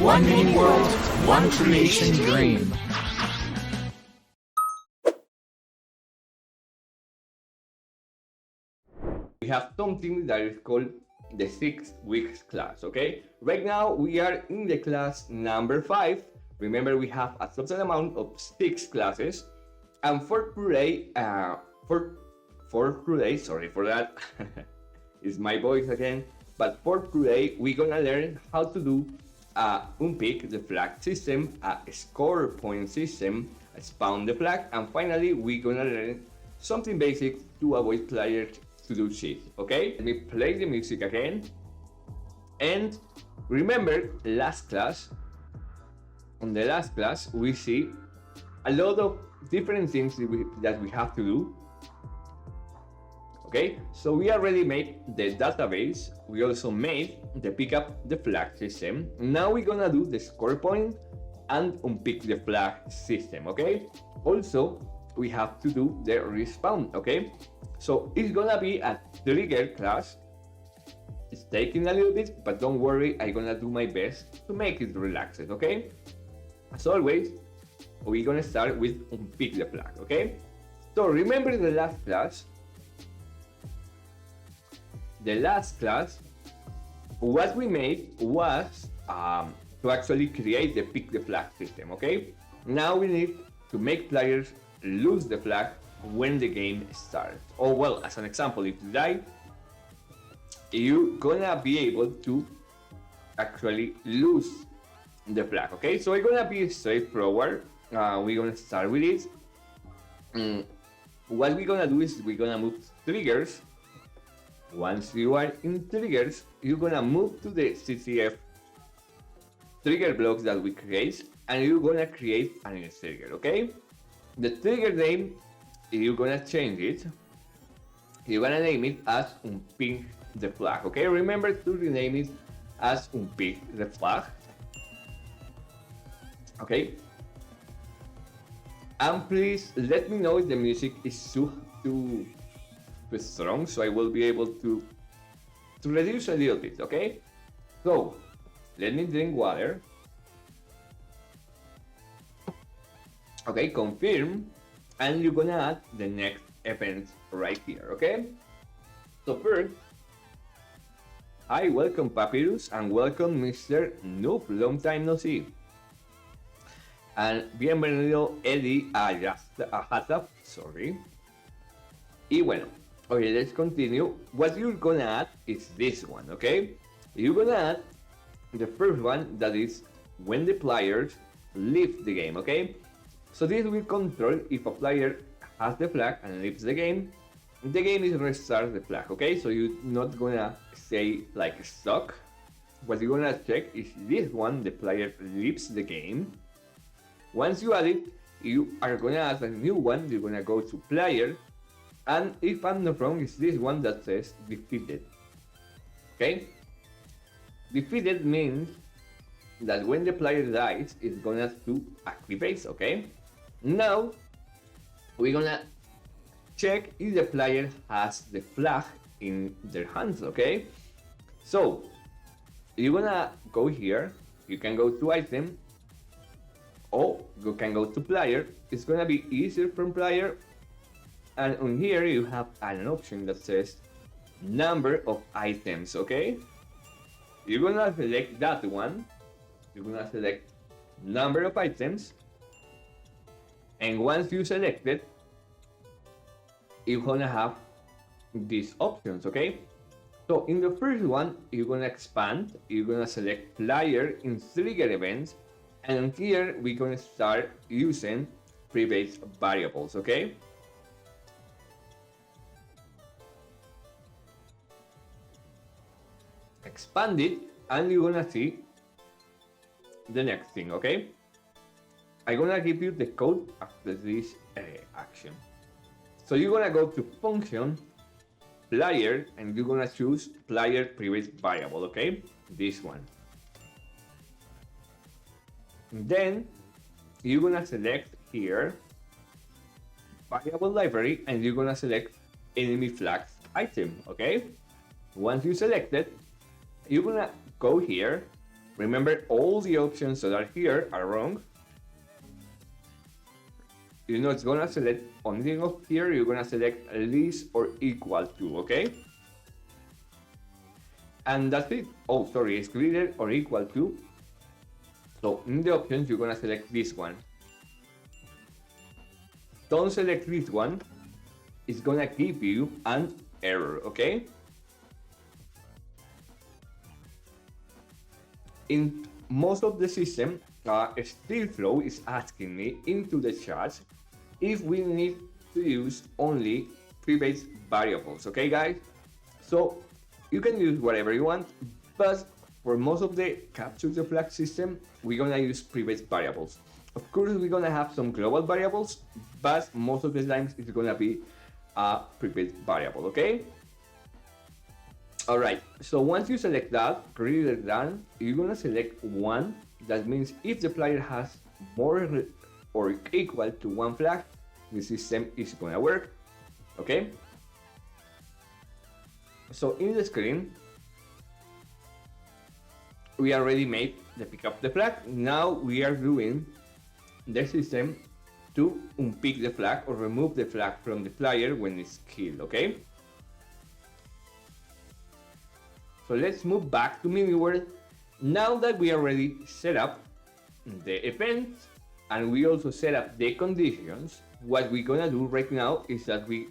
One mini world, one creation dream. We have something that is called the 6 weeks class, okay? Right now we are in the class number 5. Remember, we have a total amount of 6 classes, and for today, sorry for that, it's my voice again, but for today we're gonna learn how to do Unpick the flag system, a score point system, spawn the flag, and finally we're gonna learn something basic to avoid players to do cheat, okay? Let me play the music again. And remember, on the last class, we see a lot of different things that we have to do. Okay, so we already made the database. We also made the pick up the flag system. Now we're gonna do the score point and unpick the flag system, okay? Also, we have to do the respawn, okay? So it's gonna be a trigger class. It's taking a little bit, but don't worry, I'm gonna do my best to make it relaxed, okay? As always, we're gonna start with unpick the flag, okay? So remember the last class. The last class, what we made was to actually create the pick the flag system, okay? Now we need to make players lose the flag when the game starts. Or well, as an example, if you die, you're gonna be able to actually lose the flag, okay? So we're gonna be straightforward. We're gonna start with it. What we're gonna do is we're gonna move triggers. Once you are in triggers, you're gonna move to the CTF trigger blocks that we create, and you're gonna create a new trigger, okay? The trigger name, you're gonna change it. You're gonna name it as Unpick the flag, okay? Remember to rename it as Unpick the flag. Okay? And please let me know if the music is too strong, so I will be able to reduce a little bit, okay? So, let me drink water. Okay, confirm, and you're gonna add the next event right here, okay? So first, hi, welcome Papyrus, and welcome Mr. Noob, long time no see. And bienvenido Eddie a WhatsApp, sorry. Y bueno, okay, let's continue. What you're gonna add is this one, okay? You're gonna add the first one, that is when the players leave the game, okay? So this will control if a player has the flag and leaves the game is restart the flag, okay? So you're not gonna say like stuck. What you're gonna check is this one, the player leaves the game. Once you add it, you are gonna add a new one. You're gonna go to player, and if I'm not wrong, it's this one that says defeated, okay? Defeated means that when the player dies, it's gonna do activate, okay? Now, we're gonna check if the player has the flag in their hands, okay? So, you're gonna go here, you can go to item, or you can go to player. It's gonna be easier from player, and on here you have an option that says number of items, okay? You're gonna select that one, you're gonna select number of items, and once you select it, you're gonna have these options, okay? So in the first one, you're gonna expand, you're gonna select player in trigger events, and here we're gonna start using private variables, okay? Expand it, and you're gonna see the next thing, okay? I'm gonna give you the code after this action. So you're gonna go to function, player, and you're gonna choose player private variable, okay? This one. Then you're gonna select here variable library, and you're gonna select enemy flags item, okay? Once you select it, you're gonna go here Remember, all the options that are here are wrong. You know, it's gonna select on the end of here, you're gonna select least or equal to, okay? And that's it. Oh, sorry, it's greater or equal to. So in the options, you're gonna select this one. Don't select this one. It's gonna give you an error, okay? In most of the system, Steelflow is asking me into the chat if we need to use only private variables, okay guys? So you can use whatever you want, but for most of the capture the flag system, we're gonna use private variables. Of course, we're gonna have some global variables, but most of the times it's gonna be a private variable, okay? Alright, so once you select that, greater than, you're gonna select 1. That means if the player has more or equal to 1 flag, the system is gonna work, okay? So in the screen, we already made the pick up the flag. Now we are doing the system to unpick the flag or remove the flag from the player when it's killed, okay? So let's move back to mini world. Now that we already set up the event and we also set up the conditions, what we're gonna do right now is that we're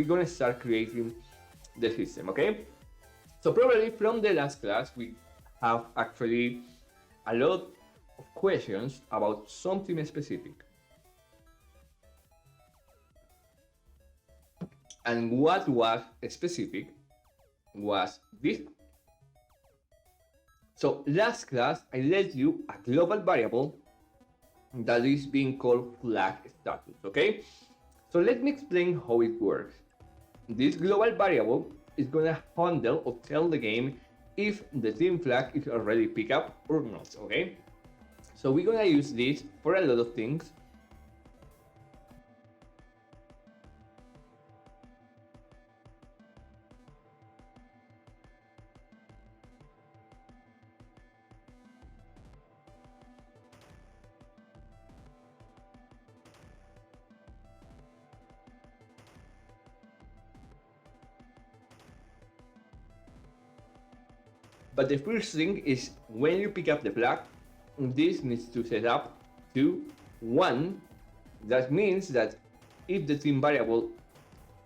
gonna start creating the system, okay? So probably from the last class we have actually a lot of questions about something specific. And what was specific was this. So last class I led you a global variable that is being called flag status, okay? So let me explain how it works. This global variable is gonna handle or tell the game if the team flag is already picked up or not, okay? So we're gonna use this for a lot of things. But the first thing is when you pick up the flag, this needs to set up to 1. That means that if the team variable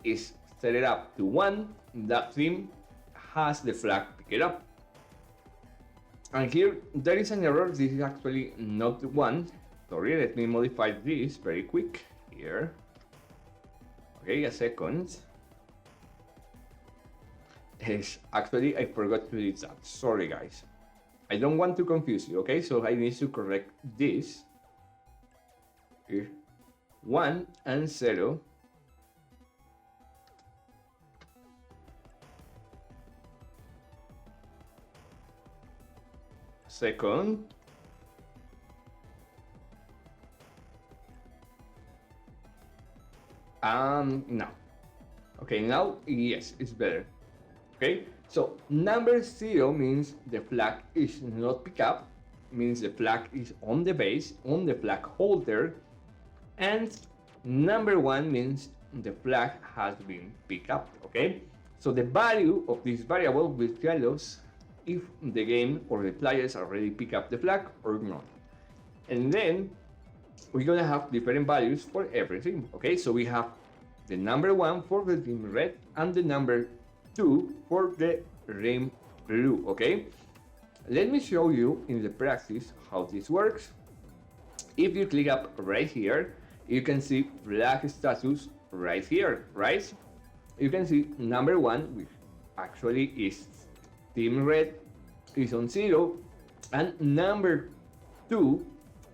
is set up to 1, that team has the flag picked up. And here there is an error. This is actually not 1. Sorry, let me modify this very quick here. Okay, a second. Yes, actually I forgot to do that. Sorry guys. I don't want to confuse you, okay? So I need to correct this. Here. 1 and 0. Second. Now. Okay, now yes, it's better. Okay, so number 0 means the flag is not picked up, means the flag is on the base, on the flag holder, and number 1 means the flag has been picked up, okay? So the value of this variable will tell us if the game or the players already pick up the flag or not. And then we're gonna have different values for everything, okay? So we have the number 1 for the team red and the number 2 for the rim blue, okay? Let me show you in the practice how this works. If you click up right here, you can see flag status right here, right? You can see number 1, which actually is team red, is on 0, and number 2,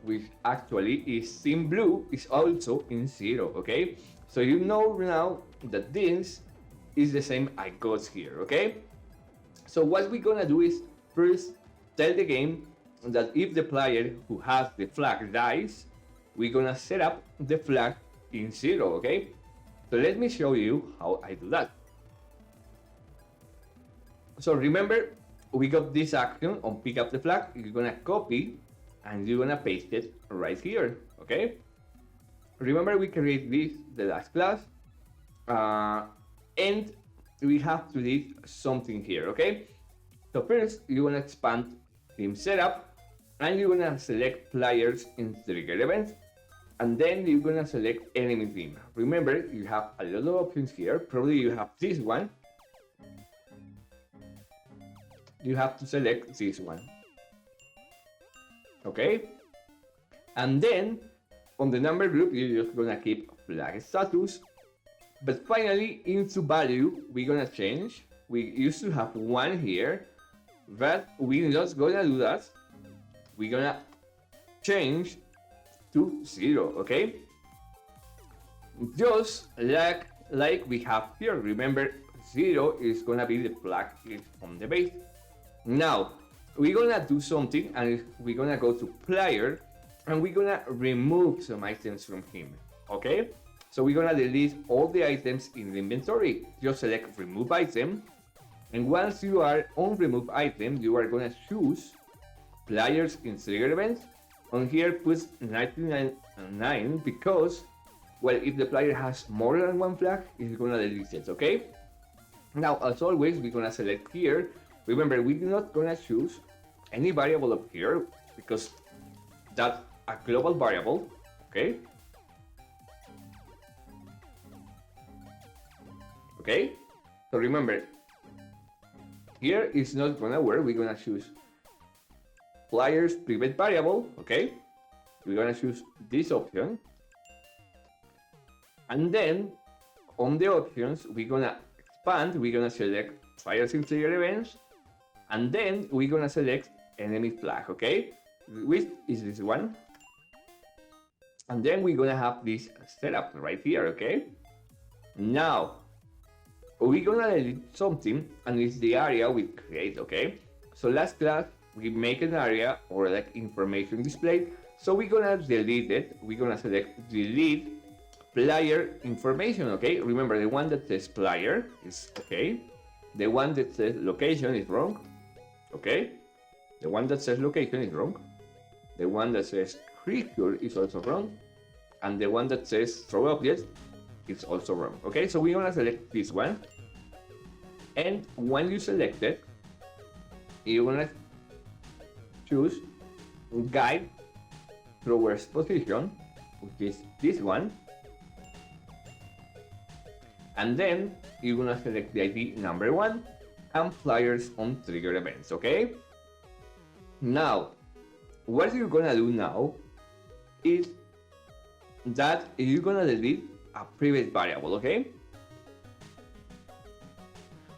which actually is team blue, is also in 0, okay? So you know now that this is the same I got here, okay? So what we're gonna do is first tell the game that if the player who has the flag dies, we're gonna set up the flag in 0, okay? So let me show you how I do that. So remember, we got this action on pick up the flag. You're gonna copy and you're gonna paste it right here, okay? Remember we created this the last class, and we have to do something here, okay? So first you're gonna expand team setup and you're gonna select players in trigger events, and then you're gonna select enemy team. Remember you have a lot of options here. Probably you have this one. You have to select this one, okay? And then on the number group you're just gonna keep flag status, but finally into value we're gonna change. We used to have 1 here, but we're not gonna do that. We're gonna change to 0, okay? Just like we have here. Remember 0 is gonna be the flag on the base. Now we're gonna do something, and we're gonna go to player and we're gonna remove some items from him, okay? So we're gonna delete all the items in the inventory. Just select remove item, and once you are on remove item you are gonna choose players in trigger events. On here put 99 because, well, if the player has more than 1 flag it's gonna delete it, okay? Now as always we're gonna select here. Remember, we're not gonna choose any variable up here because that's a global variable, okay? Okay, so remember, here is not gonna work. We're gonna choose players private variable, okay? We're gonna choose this option, and then on the options we're gonna expand. We're gonna select players in trigger events, and then we're gonna select enemy flag, okay? Which is this one. And then we're gonna have this setup right here, okay? Now, we're gonna delete something, and it's the area we create, okay? So last class, we make an area or like information display. So we're gonna delete it. We're gonna select delete player information, okay? Remember, the one that says player is okay. The one that says location is wrong. Okay, the one that says location is wrong. The one that says creature is also wrong, and the one that says throw object is also wrong. Okay, so we're gonna select this one, and when you select it, you're gonna choose guide thrower's position, which is this one, and then you're gonna select the ID number 1 and players on trigger events, okay? Now, what you're gonna do now is that you're gonna delete a private variable, okay?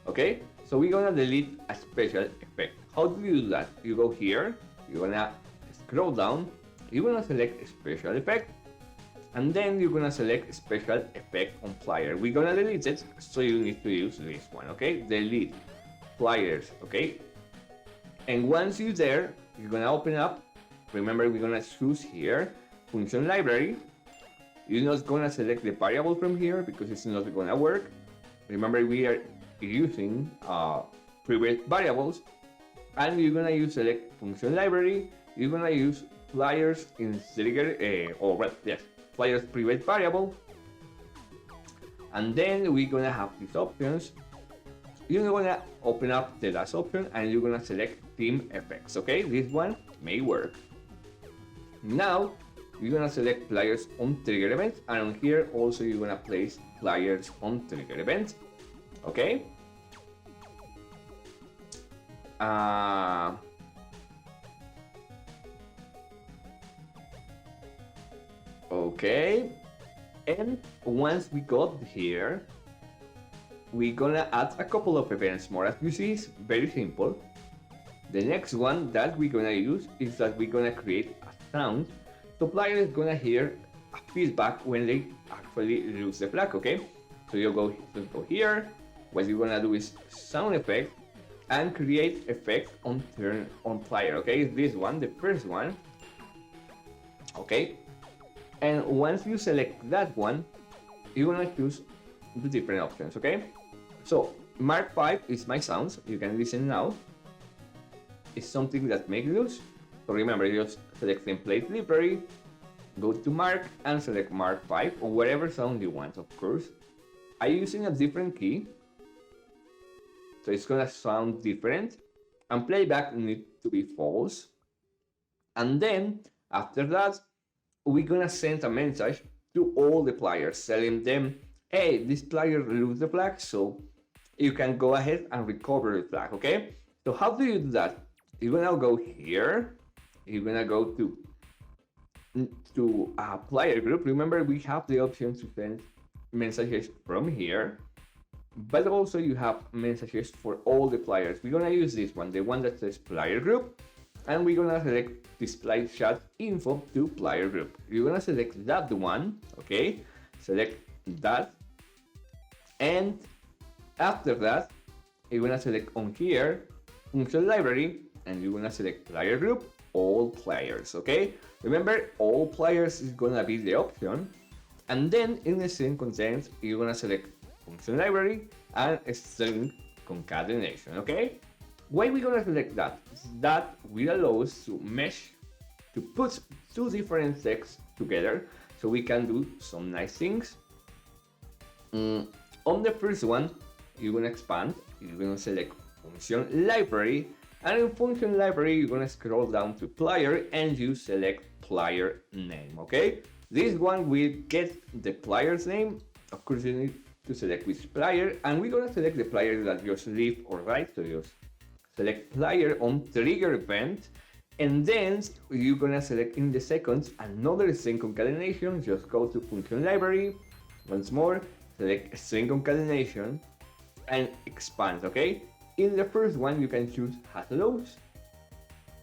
Okay, so we're gonna delete a special effect. How do you do that? You go here, you're gonna scroll down, you're gonna select special effect, and then you're gonna select special effect on player. We're gonna delete it, so you need to use this one, okay? Delete players, okay? And once you're there, you're gonna open up. Remember, we're gonna choose here function library. You're not gonna select the variable from here because it's not gonna work. Remember, we are using private variables, and you're gonna use select function library. You're gonna use players in trigger players private variable, and then we're gonna have these options. You're gonna open up the last option and you're gonna select team effects, okay? This one may work. Now you're gonna select players on trigger events, and on here also you're gonna place players on trigger events, okay? Okay, and once we got here, we're gonna add a couple of events more. As you see, it's very simple. The next one that we're gonna use is that we're gonna create a sound. So player is gonna hear a feedback when they actually lose the flag, okay? So you go here. What you're gonna do is sound effect and create effect on turn on player, okay? This one, the first one, okay? And once you select that one, you're gonna choose the different options, okay? So Mark 5 is my sounds. You can listen now. is something that makes loose. So remember, just select template library, go to mark and select mark 5 or whatever sound you want, of course. I'm using a different key, so it's gonna sound different, and playback needs to be false. And then after that, we're gonna send a message to all the players telling them, hey, this player lose the flag, so you can go ahead and recover the flag, okay? So how do you do that? You're gonna go here, you're gonna go to a player group. Remember, we have the option to send messages from here, but also you have messages for all the players. We're gonna use this one, the one that says player group, and we're gonna select display chat info to player group. You're gonna select that one, okay? Select that, and after that, you're gonna select on here function library, and you're gonna select player group all players, okay? Remember, all players is gonna be the option, and then in the string contains, you're gonna select function library and string concatenation, okay? Why we gonna select that? That will allow us to mesh, to put two different texts together, so we can do some nice things. On the first one, you're gonna expand, you're gonna select function library, and in function library, you're gonna scroll down to player and you select player name, okay? This one will get the player's name. Of course, you need to select which player, and we're gonna select the player that just left or right, so just select player on trigger event, and then you're gonna select in the seconds another string concatenation. Just go to function library, once more, select string concatenation, and expand, okay? In the first one, you can choose hellos.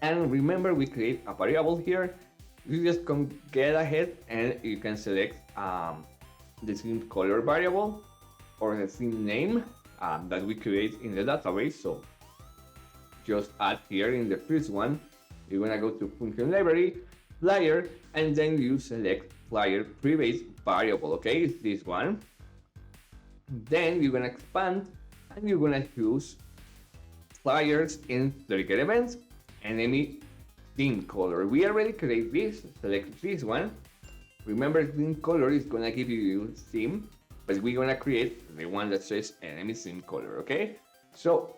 And remember, we create a variable here. You just can get ahead and you can select the theme color variable or the theme name that we create in the database. So just add here in the first one, you're gonna go to function library, player, and then you select player private variable, okay? It's this one. Then you're gonna expand and you're gonna choose players in trigger events, enemy theme color. We already create this, select this one. Remember, theme color is gonna give you theme, but we're gonna create the one that says enemy theme color, okay? So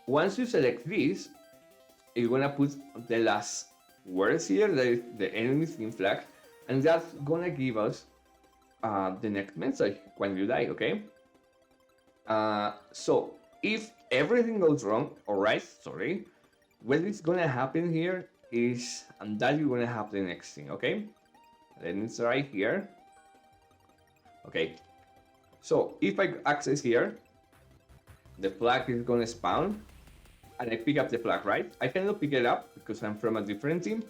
once you select this, you're gonna put the last words here, that is the enemy theme flag, and that's gonna give us the next message when you die, okay? So if everything goes wrong, alright, sorry, what is gonna happen here is, and that you're gonna have the next thing, okay? Let me try here. Okay, so if I access here, the flag is gonna spawn, and I pick up the flag, right? I cannot pick it up because I'm from a different team,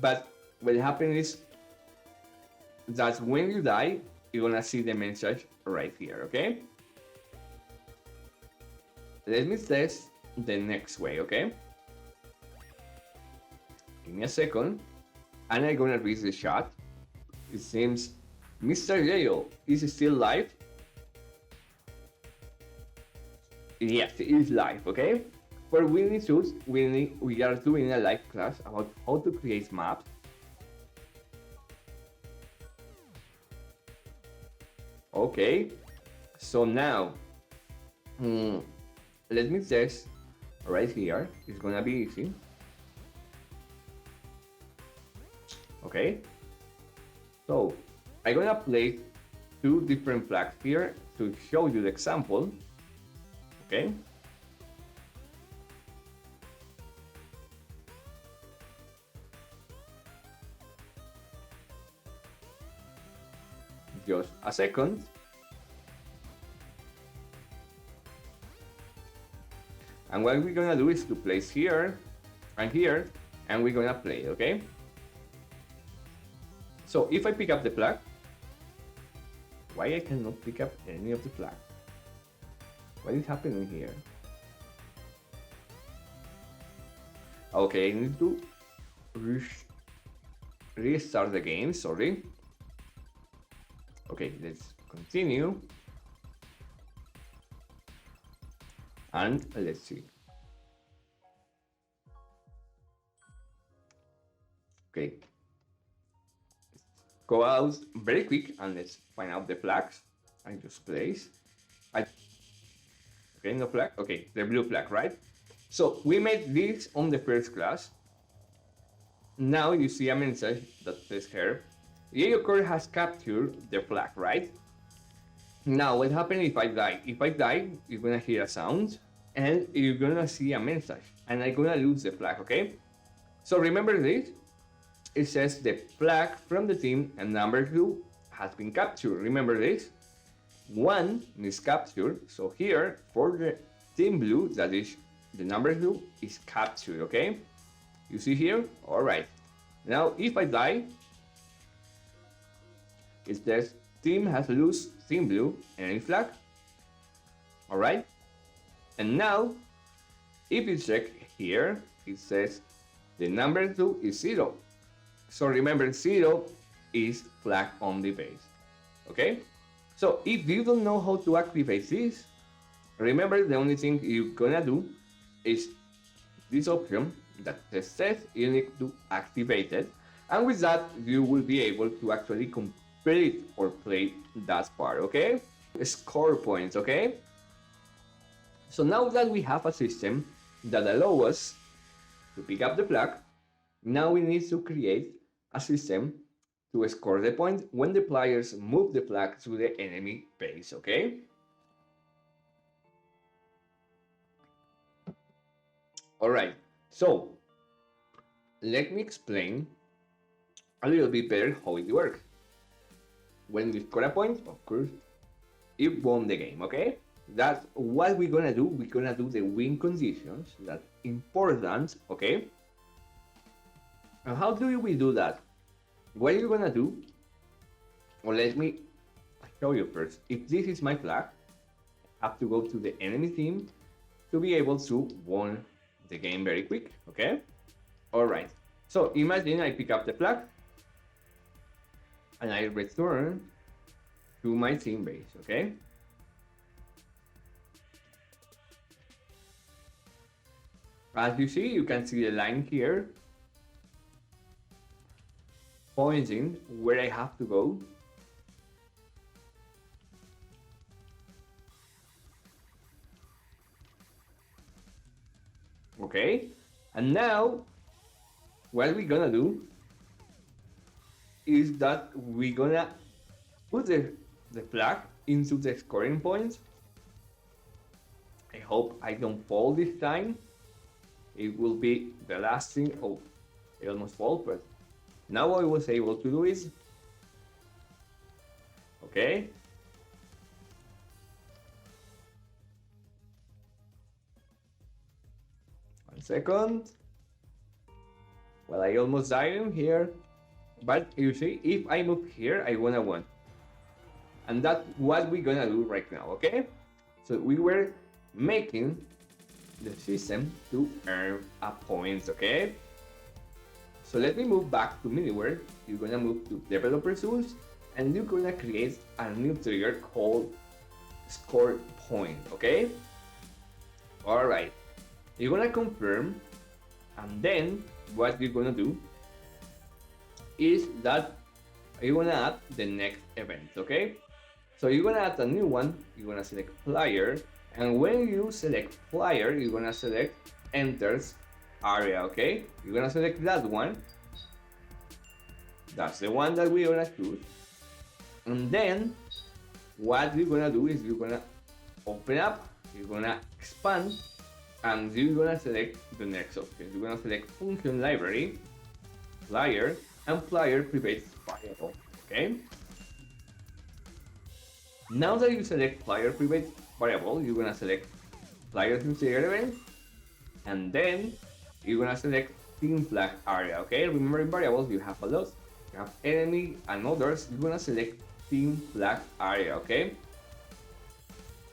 but what happens is that when you die, you're gonna see the message right here, okay? Let me test the next way, okay? Give me a second, and I'm gonna read the chat. It seems Mr. Yeyo is still live. Yes, it is live, okay? For Winnie Suits, we are doing a live class about how to create maps. Okay, so now, let me test right here. It's gonna be easy. Okay, so I'm gonna place two different flags here to show you the example. Okay. Just a second. And what we're gonna do is to place here and here, and we're gonna play, okay? So if I pick up the flag, why I cannot pick up any of the flags? What is happening here? Okay, I need to restart the game, sorry. Okay, let's continue. And let's see. Okay. Go out very quick and let's find out the flags. I just place. Okay, no flag. Okay, the blue flag, right? So we made this on the first class. Now you see a message that says here, YeyoCore has captured the flag, right? Now what happens if I die? If I die, you're gonna hear a sound and you're gonna see a message and I'm gonna lose the flag, okay? So remember this, it says the flag from the team and number 2 has been captured. Remember this? 1 is captured, so here for the team blue, that is the number 2 is captured, okay? You see here? Alright. Now if I die, it says team has lost team blue enemy flag. Alright? And now if you check here, it says the number 2 is 0. So remember 0 is flag on the base. Okay? So if you don't know how to activate this, remember the only thing you're gonna do is this option that says you need to activate it, and with that you will be able to actually complete or play that part, okay? Score points, okay? So now that we have a system that allows us to pick up the flag, now we need to create a system to score the point when the players move the flag to the enemy base, okay? Alright, so let me explain a little bit better how it works. When we score a point, of course, you won the game, okay? That's what we're gonna do. We're gonna do the win conditions. That's important, okay? And how do we do that? What you're gonna do, or let me show you first. If this is my flag, I have to go to the enemy team to be able to win the game very quick, okay? Alright, so imagine I pick up the flag and I return to my team base, okay? As you see, you can see the line here pointing where I have to go. Okay, and now what we're gonna do is that we're gonna put the flag into the scoring points. I hope I don't fall this time. It will be the last thing. Oh, I almost fall, but now what I was able to do is, okay, one second. Well, I almost died in here, but you see, if I move here, I wanna win. And that's what we're gonna do right now, okay? So we were making the system to earn a point, okay? So let me move back to middleware. You're gonna move to developer tools and you're gonna create a new trigger called score point, okay? Alright, you're gonna confirm, and then what you're gonna do is that you're gonna add the next event, okay? So you're gonna add a new one, you're gonna select player, and when you select player, you're gonna select enters area, okay? You're gonna select that one. That's the one that we're gonna choose. And then what you're gonna do is you're gonna open up, you're gonna expand, and you're gonna select the next option. You're gonna select function library, player, and player private variable, okay? Now that you select player private variable, you're gonna select player trigger event, and then you're gonna select team flag area, okay? Remember, in variables you have a lot. You have enemy and others. You're gonna select team flag area, okay?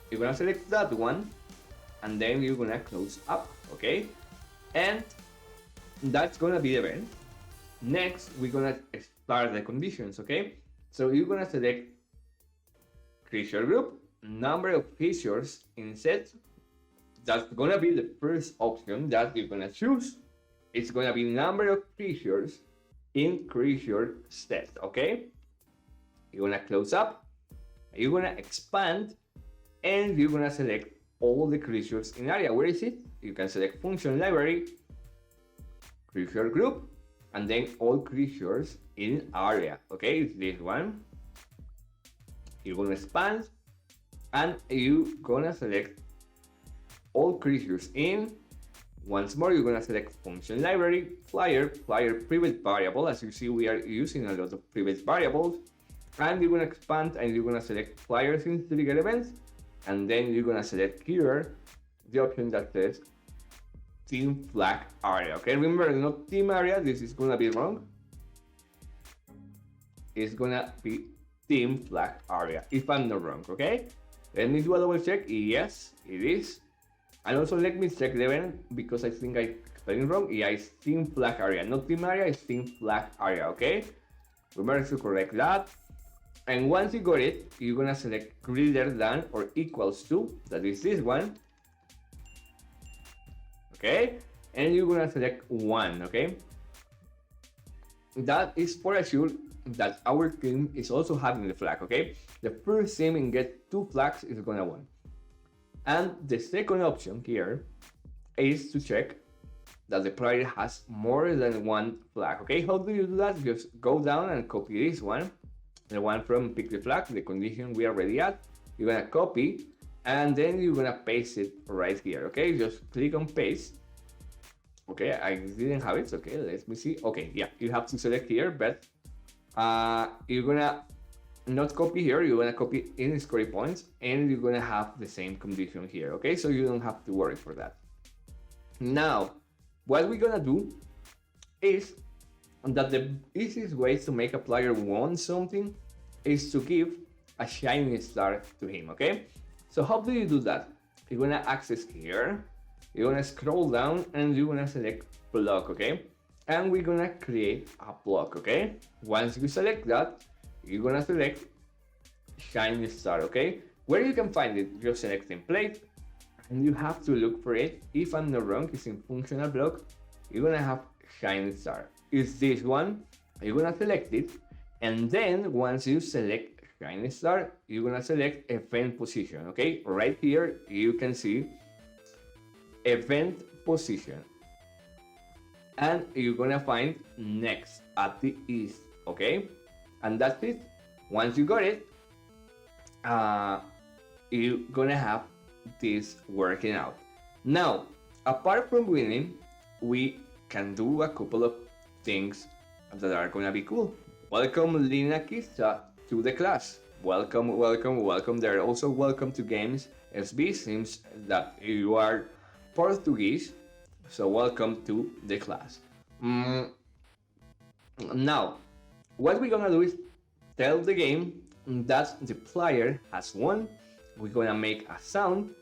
You're gonna select that one, and then you're gonna close up, okay? And that's gonna be the event. Next, we're gonna start the conditions, okay? So you're gonna select creature group, number of features in set. That's gonna be the first option that you're gonna choose. It's gonna be number of features increase your stats, okay? You're gonna close up, you're gonna expand, and you're gonna select all the creatures in area. Where is it? You can select function library, creature group, and then all creatures in area, okay? It's this one. You're gonna expand, and you're gonna select all creatures in. Once more, you're gonna select function library, flyer private variable. As you see, we are using a lot of private variables. And you're gonna expand and you're gonna select flyers in trigger events. And then you're gonna select here the option that says team flag area. Okay, remember, not team area, this is gonna be wrong. It's gonna be team flag area, if I'm not wrong, okay? Let me do a double check. Yes, it is. And also let me check the event because I think I spelled it wrong. Yeah, it's team flag area, not team area, it's team flag area, okay? Remember to correct that. And once you got it, you're gonna select greater than or equals to, that is this one. Okay? And you're gonna select 1, okay? That is for assure that our team is also having the flag, okay? The first team and get 2 flags is gonna win. And the second option here is to check that the player has more than 1 flag, okay? How do you do that? Just go down and copy this one, the one from pick the flag, the condition we are already at. You're gonna copy, and then you're gonna paste it right here, okay? Just click on paste. Okay, I didn't have it, okay, let me see. Okay, yeah, you have to select here, but you're gonna not copy here, you're gonna copy in score points, and you're gonna have the same condition here, okay? So you don't have to worry for that. Now, what we're gonna do is that the easiest way to make a player want something is to give a shiny star to him, okay? So how do you do that? You're gonna access here, you're gonna scroll down, and you're gonna select block, okay? And we're gonna create a block, okay? Once you select that, you're gonna select shiny star, okay? Where you can find it, just select template, and you have to look for it. If I'm not wrong, it's in functional block. You're gonna have shiny star. It's this one. You're gonna select it, and then once you select shiny star, you're gonna select event position, okay? Right here, you can see event position, and you're gonna find next at the east, okay? And that's it. Once you got it, you're gonna have this working out. Now, apart from winning, we can do a couple of things that are gonna be cool. Welcome Lina Kista to the class. Welcome, welcome, welcome there. Also welcome to Games SB. Seems that you are Portuguese, so welcome to the class. Now, what we're gonna do is tell the game that the player has won. We're gonna make a sound,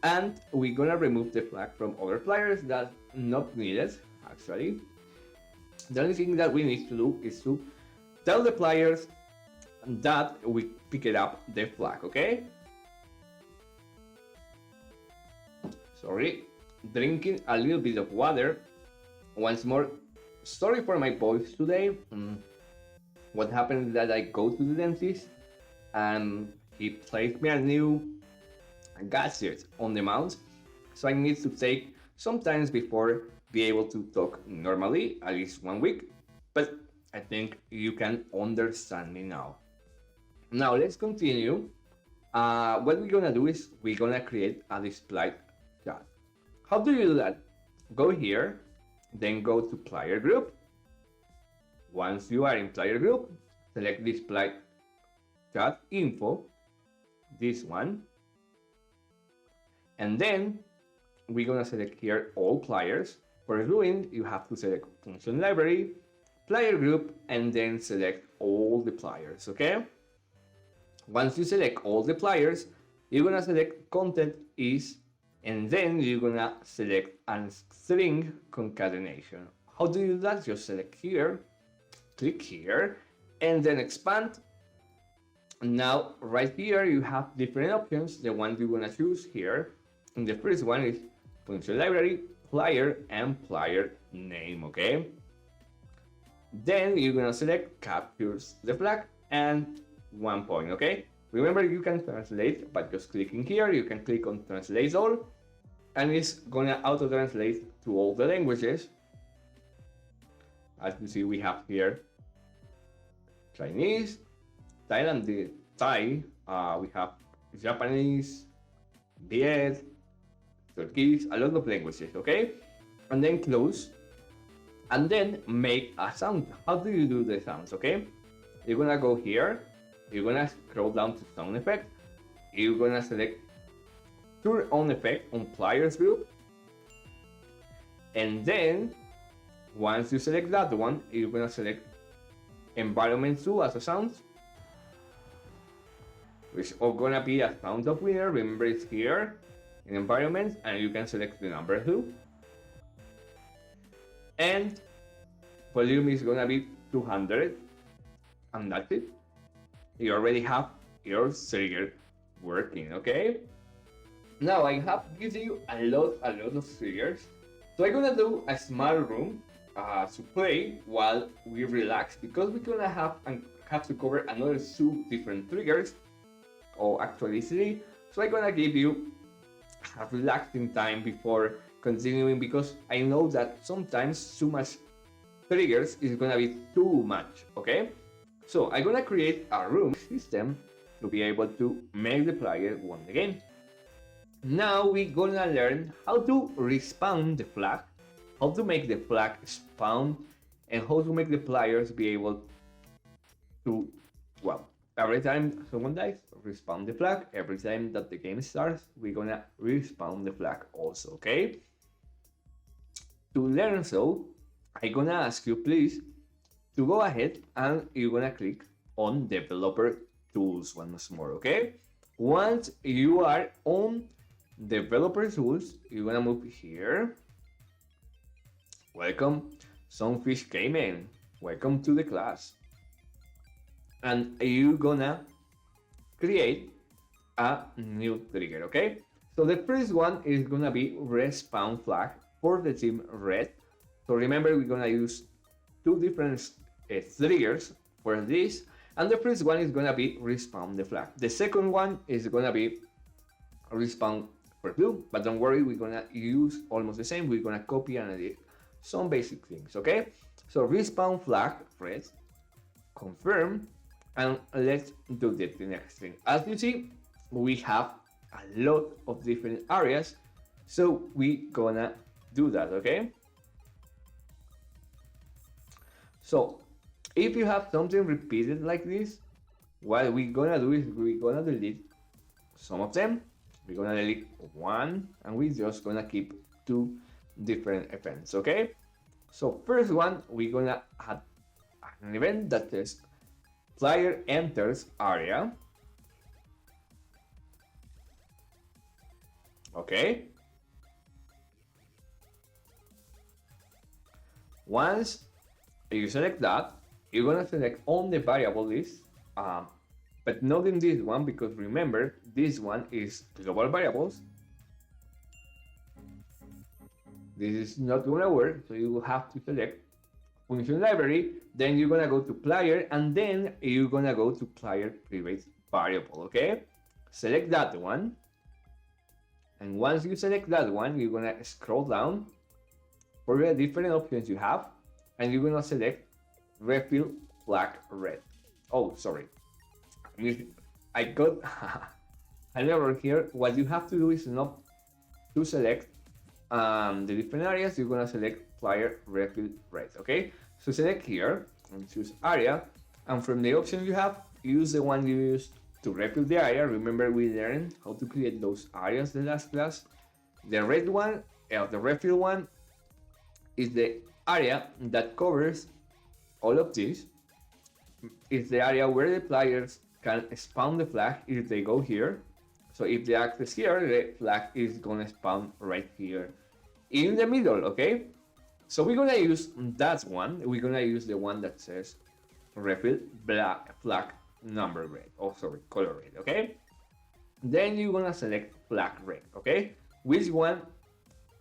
and we're gonna remove the flag from other players that not needed, actually. The only thing that we need to do is to tell the players that we picked up the flag, okay? Sorry, drinking a little bit of water. Once more, sorry for my voice today. What happened is that I go to the dentist and he placed me a new gadget on the mouth, so I need to take some time before be able to talk normally, at least 1 week, but I think you can understand me now. Now let's continue. What we're gonna do is we're gonna create a display chat. How do you do that? Go here, then go to player group. Once you are in player group, select display chat info, this one, and then we're gonna select here all players. For doing, you have to select function library, player group, and then select all the players, okay? Once you select all the players, you're gonna select content is, and then you're gonna select a string concatenation. How do you do that? Just select here, click here, and then expand. Now, right here, you have different options. The one you wanna choose here, and the first one is function library, player, and player name, okay? Then you're gonna select captures the flag and 1 point, okay? Remember, you can translate by just clicking here. You can click on translate all, and it's gonna auto translate to all the languages. As you see, we have here Chinese, Thailand, the Thai, we have Japanese, Viet, Turkish, a lot of languages, okay? And then close, and then make a sound. How do you do the sounds, okay? You're gonna go here, you're gonna scroll down to sound effect, you're gonna select turn on effect on players group, and then once you select that one, you're gonna select environment 2 as a sound, which are gonna be a sound of winner. Remember, it's here in environment, and you can select the number 2. And volume is gonna be 200, and that's it. You already have your trigger working, okay? Now I have given you a lot of triggers. So I'm gonna do a small room to play while we relax, because we're gonna have to cover another 2 different triggers, or actually 3. So I'm gonna give you a relaxing time before continuing, because I know that sometimes too much triggers is gonna be too much, okay? So I'm gonna create a room system to be able to make the player win the game. Now we're gonna learn how to respawn the flag, how to make the flag spawn, and how to make the players be able to, well, every time someone dies, respawn the flag. Every time that the game starts, we're gonna respawn the flag also, okay? To learn so, I'm gonna ask you please to go ahead and you're gonna click on developer tools once more, okay? Once you are on developer tools, you're gonna move here. Welcome, Sunfish Gaming. Welcome to the class. And you're gonna create a new trigger, okay? So the first one is gonna be respawn flag for the team red. So remember, we're gonna use 2 different triggers for this, and the first one is gonna be respawn the flag. The second one is gonna be respawn for blue, but don't worry, we're gonna use almost the same. We're gonna copy and edit some basic things, okay? So respawn flag red, confirm, and let's do the next thing. As you see, we have a lot of different areas, so we gonna do that, okay? So if you have something repeated like this, what we're gonna do is we're gonna delete some of them. We're gonna delete 1, and we're just gonna keep 2 different events, okay? So first one, we're gonna add an event that says player enters area, okay? Once you select that, you're gonna select on the variable list, but not in this one, because remember, this one is global variables. This is not gonna work, so you will have to select function library, then you're gonna go to player, and then you're gonna go to player private variable, okay? Select that one, and once you select that one, you're gonna scroll down for the different options you have, and you're gonna select refill flag red. Oh, sorry, I got an error here. What you have to do is not to select the different areas. You're gonna select player refill red, okay? So select here and choose area, and from the options you have, use the one you used to refill the area. Remember, we learned how to create those areas the last class. The red one, the refill one, is the area that covers all of this. It's the area where the players can spawn the flag if they go here. So if they access here, the flag is gonna spawn right here in the middle, okay? So we're gonna use that one. We're gonna use the one that says refill black flag number red. Oh, sorry, color red, okay? Then you're gonna select flag red, okay? Which one,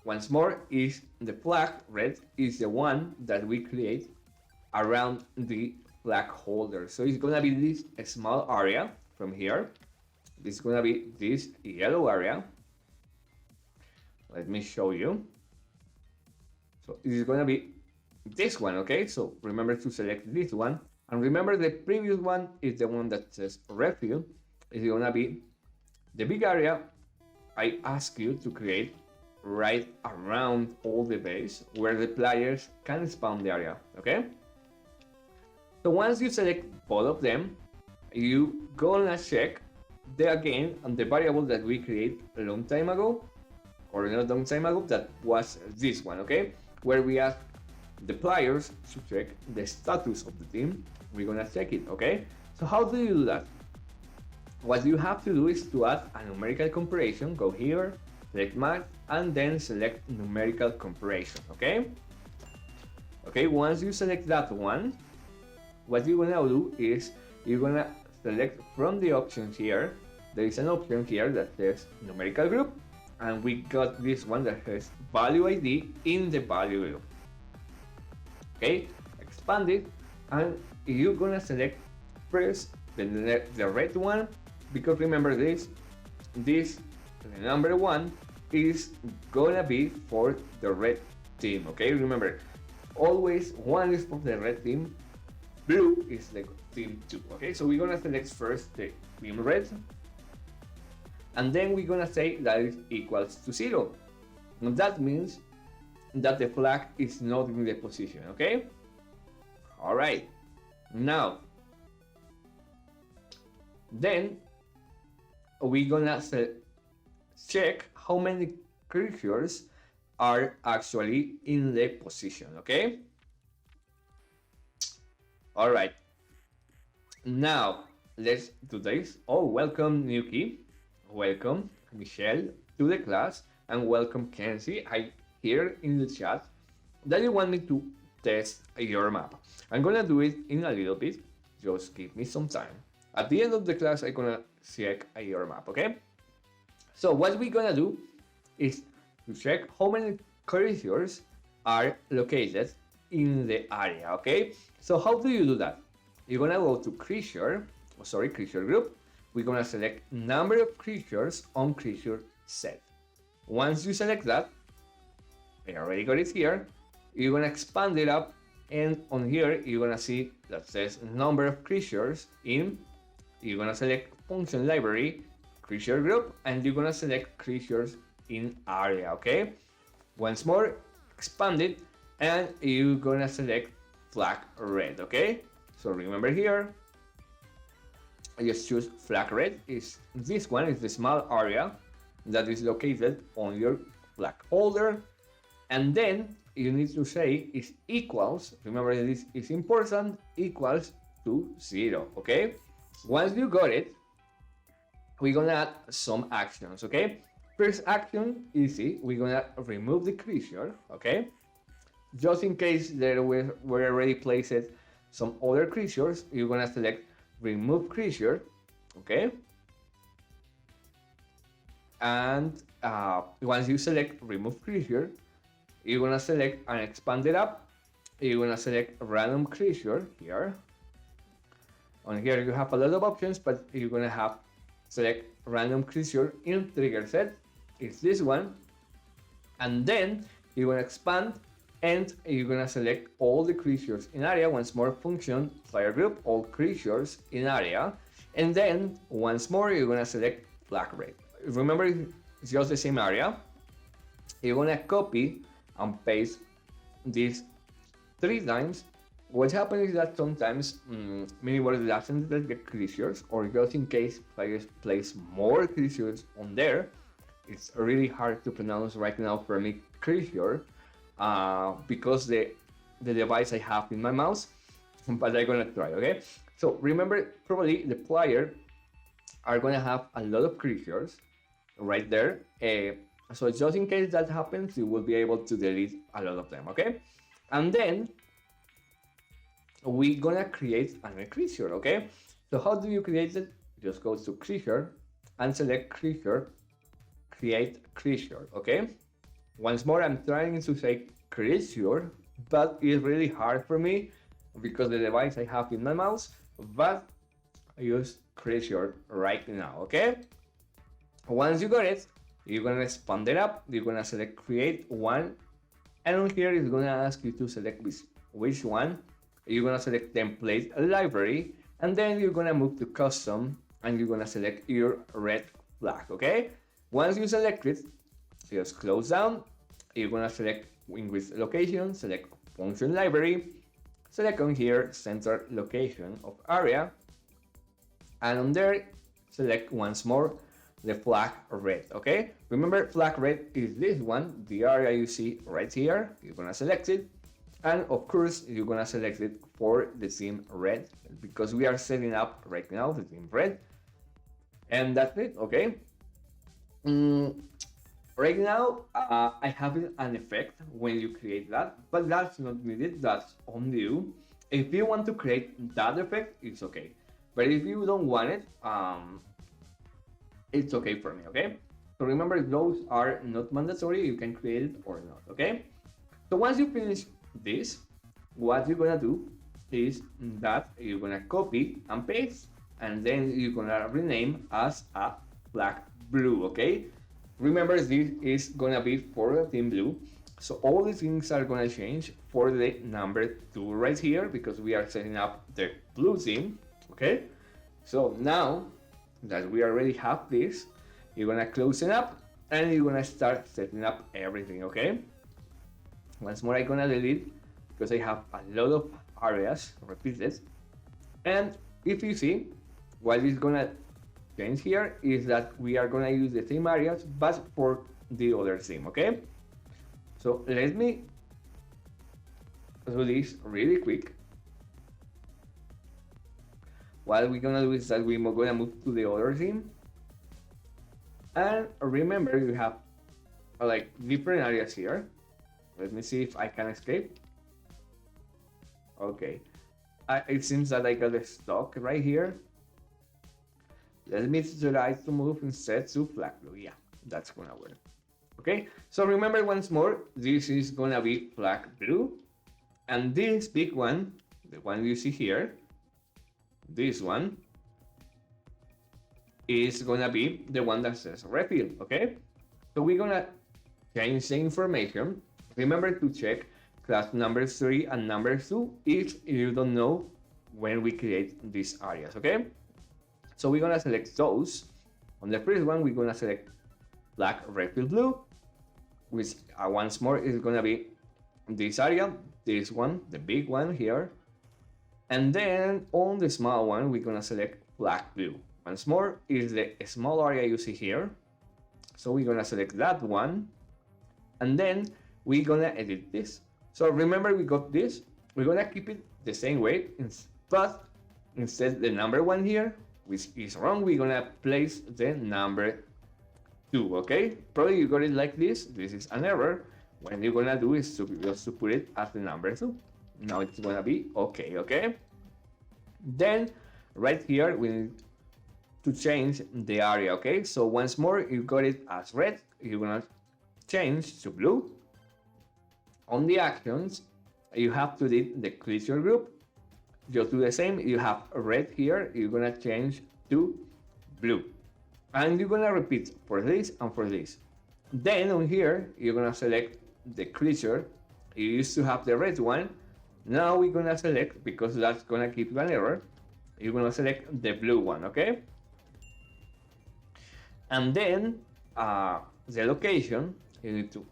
once more, is the flag red is the one that we create around the flag holder. So it's gonna be this small area from here. This is gonna be this yellow area. Let me show you. So this is gonna be this one, okay? So remember to select this one. And remember the previous one is the one that says refill. It's gonna be the big area I ask you to create right around all the base where the players can spawn the area, okay? So once you select both of them, you gonna check again on the variable that we create a long time ago, or not long time ago, that was this one, okay? Where we ask the players to check the status of the team. We're gonna check it, okay? So how do you do that? What you have to do is to add a numerical comparison. Go here, select math, and then select numerical comparison, okay? Okay, once you select that one, what you're gonna do is you're gonna select from the options here. There is an option here that says numerical group, and we got this one that says value ID in the value group. Okay, expand it, and you're gonna select first the red one, because remember this the number one is gonna be for the red team. Okay, remember always one is for the red team, blue is the team 2. Okay, so we're gonna select first the team red, and then we're gonna say that it equals to 0. And that means that the flag is not in the position, okay? All right, now, then we're gonna check how many creatures are actually in the position, okay? All right, now let's do this. Oh, welcome Nuki, welcome Michelle to the class, and welcome Kenzie. I hear in the chat that you want me to test your map. I'm gonna do it in a little bit, just give me some time. At the end of the class, I'm gonna check your map, okay? So what we're gonna do is to check how many creatures are located in the area, okay? So how do you do that? You're gonna go to creature group. We're gonna select number of creatures on creature set. Once you select that, I already got it here, you're gonna expand it up, and on here you're gonna see that says number of creatures in. You're gonna select function library, creature group, and you're gonna select creatures in area, okay? Once more, expand it, and you're gonna select flag red, okay? So remember here, I just choose flag red. Is this one is the small area that is located on your flag holder, and then you need to say is equals, remember this is important, equals to 0, okay? Once you got it, we're gonna add some actions, okay? First action, easy, we're gonna remove the creature, okay? Just in case there were already placed some other creatures, you're gonna select remove creature, okay? And once you select remove creature, you're gonna select and expand it up. You're gonna select random creature here. On here you have a lot of options, but you're gonna have select random creature in trigger set. It's this one, and then you're gonna expand, and you're gonna select all the creatures in area. Once more, function player group, all creatures in area, and then once more you're gonna select flag red. Remember, it's just the same area. You're gonna copy and paste this 3 times. What happens is that sometimes Miniboard doesn't get creatures, or just in case players place more creatures on there. It's really hard to pronounce right now for me, creature, because the device I have in my mouse, but I'm gonna try, okay? So remember, probably the player are gonna have a lot of creatures right there. So just in case that happens, you will be able to delete a lot of them, okay? And then we're gonna create another creature, okay? So how do you create it? Just go to creature and select creature, create creature, okay? Once more, I'm trying to say creature, but it's really hard for me because the device I have in my mouse, but I use create right now, okay? Once you got it, you're gonna expand it up, you're gonna select create one, and on here it's gonna ask you to select which one. You're gonna select template library, and then you're gonna move to custom, and you're gonna select your red flag, okay? Once you select it, just close down, you're gonna select in which location, select function library, select on here center location of area, and on there select once more the flag red, okay? Remember, flag red is this one, the area you see right here. You're gonna select it, and of course you're gonna select it for the theme red, because we are setting up right now the theme red, and that's it, okay? Right now I have an effect when you create that, but that's not needed, that's on you. If you want to create that effect, it's okay, but if you don't want it, it's okay for me, okay? So remember, those are not mandatory, you can create it or not, okay? So once you finish this, what you're gonna do is that you're gonna copy and paste, and then you're gonna rename as a flag blue, okay? Remember, this is gonna be for the theme blue, so all the things are gonna change for the number 2 right here, because we are setting up the blue theme, okay? So now that we already have this, you're gonna close it up, and you're gonna start setting up everything, okay? Once more, I'm gonna delete, because I have a lot of areas repeated, and if you see, what is gonna change here is that we are gonna use the same areas, but for the other theme, okay? So let me do this really quick. What we're gonna do is that we're gonna move to the other theme, and remember, you have like different areas here. Let me see if I can escape. Okay, it seems that I got stuck right here. Let me try to move instead to flag blue. Yeah, that's gonna work. Okay, so remember once more, this is gonna be flag blue, and this big one, the one you see here, this one, is gonna be the one that says refill, okay? So we're gonna change the information. Remember to check class number 3 and number 2 if you don't know when we create these areas, okay? So we're gonna select those. On the first one, we're gonna select black, refill blue, which once more is gonna be this area, this one, the big one here. And then on the small one, we're gonna select black blue. Once more is the small area you see here. So we're gonna select that one, and then we're gonna edit this. So remember, we got this, we're gonna keep it the same way, but instead the number 1 here, which is wrong, we're gonna place the number 2, okay? Probably you got it like this is an error. What you're gonna do is just to put it as the number 2. Now it's gonna be okay, okay? Then right here, we need to change the area, okay? So once more, you got it as red, you're gonna change to blue. On the actions, you have to delete the creature group. Just do the same, you have red here, you're gonna change to blue. And you're gonna repeat for this and for this. Then on here, you're gonna select the creature. You used to have the red one. Now we're gonna select, because that's gonna keep you an error, you're gonna select the blue one, okay? And then the location, you need to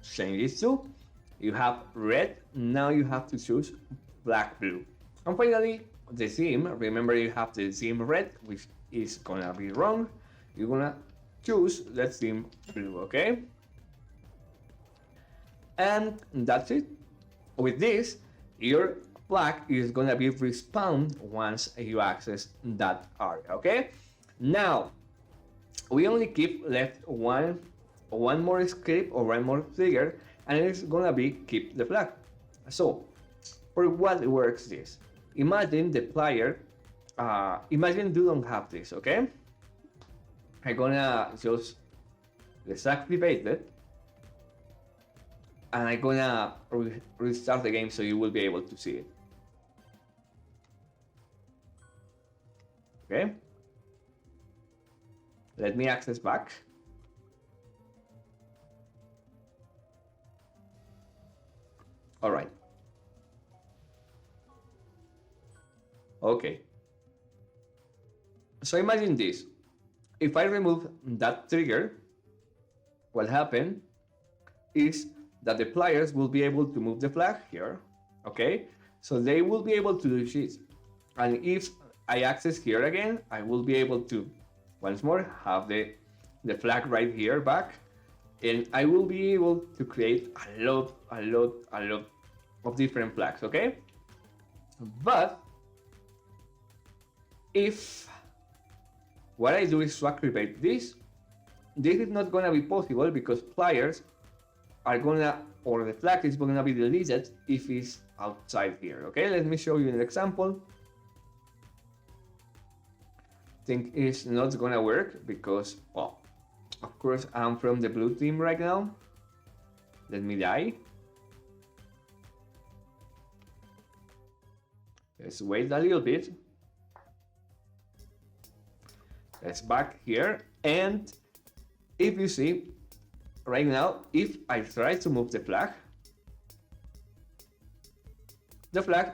change it to, you have red, now you have to choose black blue. And finally, the theme, remember you have the theme red, which is gonna be wrong. You're gonna choose the theme blue, okay? And that's it. With this, your flag is gonna be respawned once you access that area, okay? Now, we only keep left one more script or one more trigger, and it's gonna be keep the flag. So, for what works this? Imagine the player, imagine you don't have this, okay? I'm gonna just deactivate it, and I'm gonna restart the game so you will be able to see it. Okay. Let me access back. All right. Okay. So imagine this. If I remove that trigger, what happened is that the players will be able to move the flag here. Okay. So they will be able to do this. And if I access here again, I will be able to, once more, have the flag right here back. And I will be able to create a lot of different flags, okay? But if what I do is to activate this is not gonna be possible because players are gonna, or the flag is gonna be deleted if it's outside here, okay? Let me show you an example. Think it's not gonna work because, well, of course I'm from the blue team right now. Let me die. Let's wait a little bit. Let's back here, and if you see right now, if I try to move the flag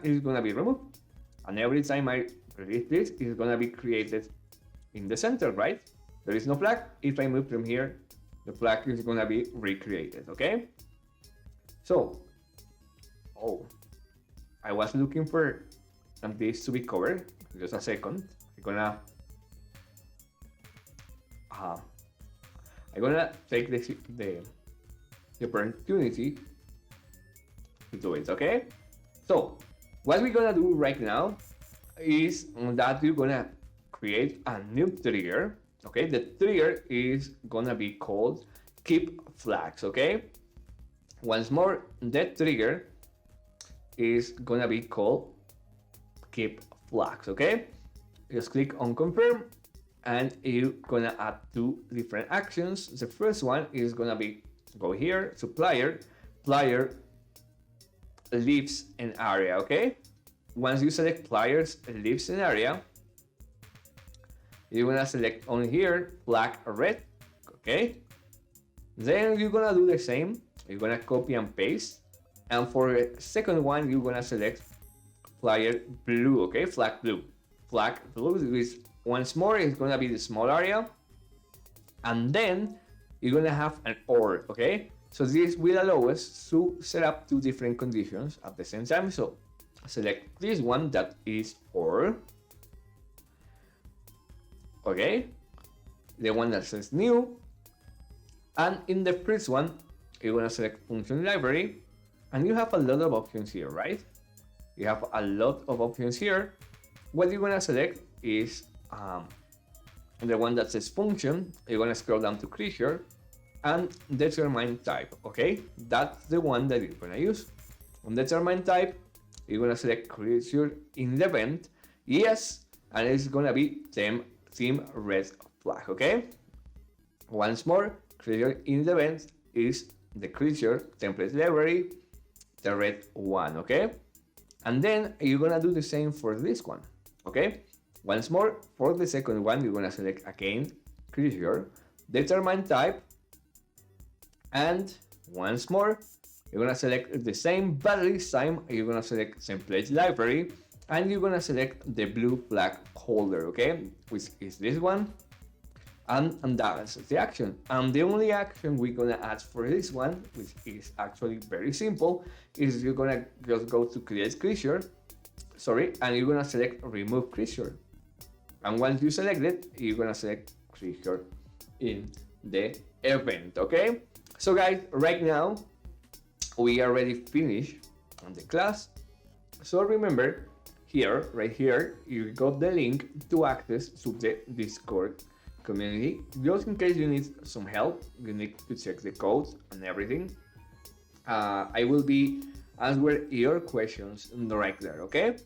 is gonna be removed, and every time I release this, it's gonna be created in the center, right? There is no flag. If I move from here, the flag is gonna be recreated, okay? So, I was looking for this to be covered. Just a second. I'm gonna take the opportunity to do it, okay? So, what we're gonna do right now is that we're gonna create a new trigger, okay? The trigger is gonna be called keep flags, okay? Once more, that trigger is gonna be called keep flags, okay? Just click on confirm, and you're gonna add two different actions. The first one is gonna be go here to player leaves an area, okay? Once you select players leaves an area, you're gonna select on here black or red, okay? Then you're gonna do the same. You're gonna copy and paste, and for the second one you're gonna select player blue, okay? Flag blue is once more it's gonna be the small area, and then you're gonna have an OR, okay? So this will allow us to set up two different conditions at the same time. So select this one that is OR, okay? The one that says new, and in the first one you're gonna select function library, and you have a lot of options here, right? You have a lot of options here. What you're gonna select is the one that says function. You're gonna scroll down to creature and determine type, okay? That's the one that you're gonna use. On determine type, you're gonna select creature in the event, yes, and it's gonna be team red flag, okay? Once more, creature in the event is the creature template library, the red one, okay? And then you're gonna do the same for this one, okay? Once more, for the second one, you're gonna select again creature, determine type, and once more, you're gonna select the same, but this time you're gonna select template library, and you're gonna select the blue flag holder, okay? Which is this one, and that's the action. And the only action we're gonna add for this one, which is actually very simple, is you're gonna just go to create creature, and you're gonna select remove creature. And once you select it, you're gonna select creature in the event, okay? So guys, right now, we already finished on the class. So remember, here, right here, you got the link to access to the Discord community. Just in case you need some help, you need to check the code and everything. I will be answering your questions right there, okay?